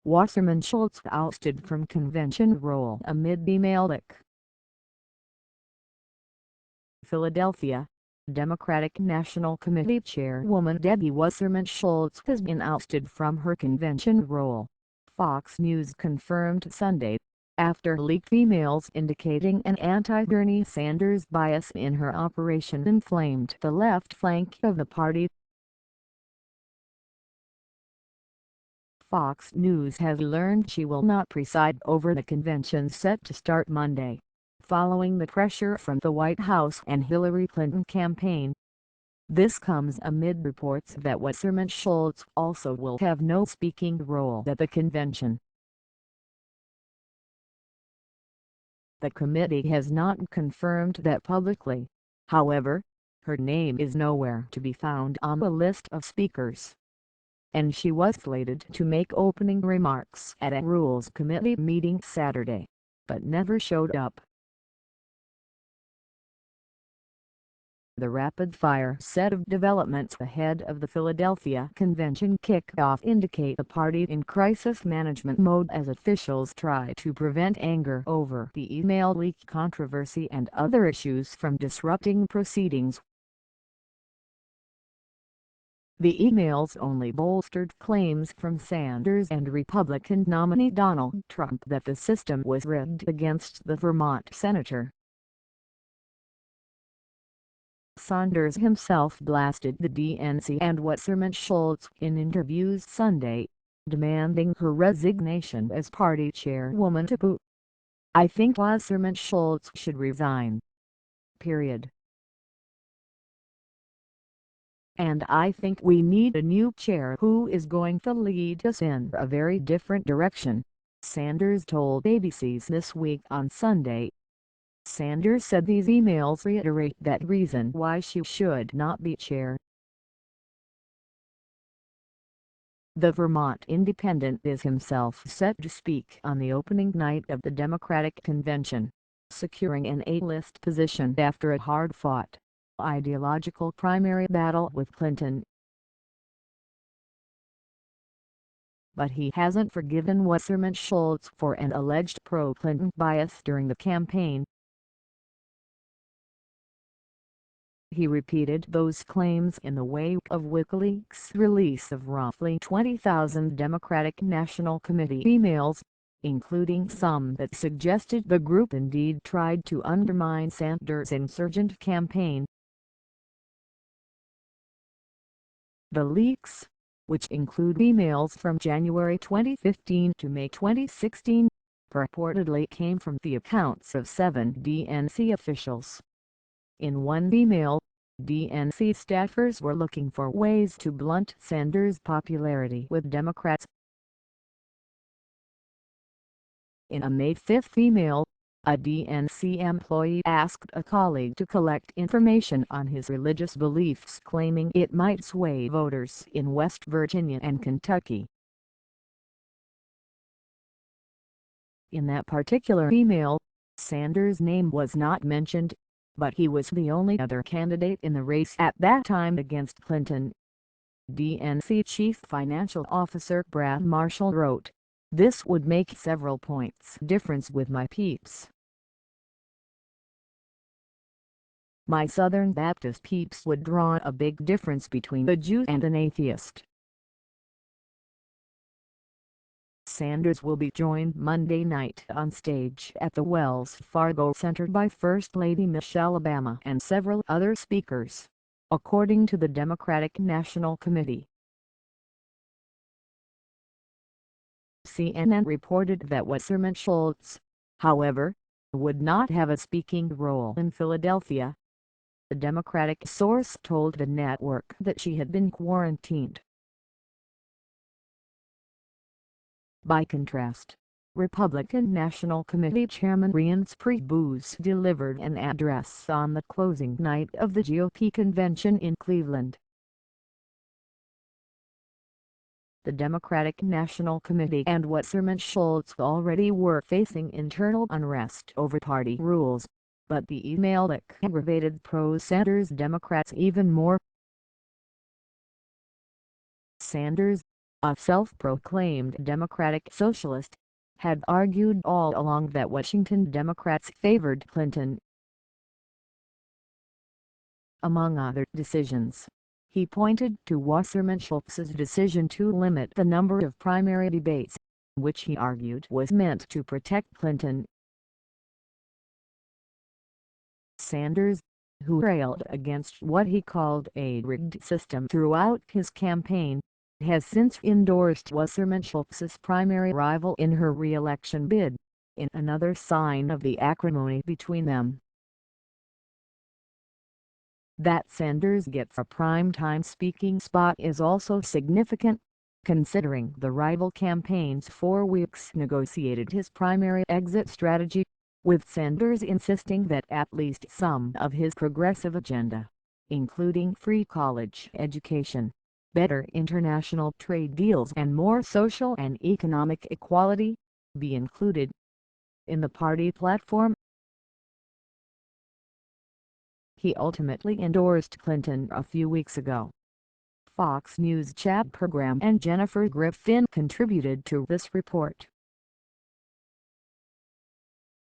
Wasserman Schultz ousted from convention role amid email leak. Philadelphia. Democratic National Committee Chairwoman Debbie Wasserman Schultz has been ousted from her convention role, Fox News confirmed Sunday, after leaked emails indicating an anti-Bernie Sanders bias in her operation inflamed the left flank of the party. Fox News has learned she will not preside over the convention set to start Monday, following the pressure from the White House and Hillary Clinton campaign. This comes amid reports that Wasserman Schultz also will have no speaking role at the convention. The committee has not confirmed that publicly. However, her name is nowhere to be found on the list of speakers, and she was slated to make opening remarks at a Rules Committee meeting Saturday, but never showed up. The rapid-fire set of developments ahead of the Philadelphia convention kickoff indicate the party in crisis management mode as officials try to prevent anger over the email leak controversy and other issues from disrupting proceedings. The emails only bolstered claims from Sanders and Republican nominee Donald Trump that the system was rigged against the Vermont senator. Sanders himself blasted the DNC and Wasserman Schultz in interviews Sunday, demanding her resignation as party chairwoman to boot. "I think Wasserman Schultz should resign. Period. And I think we need a new chair who is going to lead us in a very different direction," Sanders told ABC's This Week on Sunday. Sanders said these emails reiterate that reason why she should not be chair. The Vermont Independent is himself set to speak on the opening night of the Democratic convention, securing an A-list position after a hard-fought, ideological primary battle with Clinton. But he hasn't forgiven Wasserman Schultz for an alleged pro-Clinton bias during the campaign. He repeated those claims in the wake of WikiLeaks' release of roughly 20,000 Democratic National Committee emails, including some that suggested the group indeed tried to undermine Sanders' insurgent campaign. The leaks, which include emails from January 2015 to May 2016, purportedly came from the accounts of 7 DNC officials. In one email, DNC staffers were looking for ways to blunt Sanders' popularity with Democrats. In a May 5 email, a DNC employee asked a colleague to collect information on his religious beliefs, claiming it might sway voters in West Virginia and Kentucky. In that particular email, Sanders' name was not mentioned, but he was the only other candidate in the race at that time against Clinton. DNC Chief Financial Officer Brad Marshall wrote, "This would make several points difference with my peeps. My Southern Baptist peeps would draw a big difference between a Jew and an atheist." Sanders will be joined Monday night on stage at the Wells Fargo Center by First Lady Michelle Obama and several other speakers, according to the Democratic National Committee. CNN reported that Wasserman Schultz, however, would not have a speaking role in Philadelphia. The Democratic source told the network that she had been quarantined. By contrast, Republican National Committee Chairman Reince Priebus delivered an address on the closing night of the GOP convention in Cleveland. The Democratic National Committee and Wasserman Schultz already were facing internal unrest over party rules, but the email leak aggravated pro-Sanders Democrats even more. Sanders, a self-proclaimed Democratic socialist, had argued all along that Washington Democrats favored Clinton. Among other decisions, he pointed to Wasserman Schultz's decision to limit the number of primary debates, which he argued was meant to protect Clinton. Sanders, who railed against what he called a rigged system throughout his campaign, has since endorsed Wasserman Schultz's primary rival in her re-election bid, in another sign of the acrimony between them. That Sanders gets a prime-time speaking spot is also significant, considering the rival campaign's 4 weeks negotiated his primary exit strategy, with Sanders insisting that at least some of his progressive agenda, including free college education, better international trade deals and more social and economic equality, be included in the party platform. He ultimately endorsed Clinton a few weeks ago. Fox News chat program and Jennifer Griffin contributed to this report.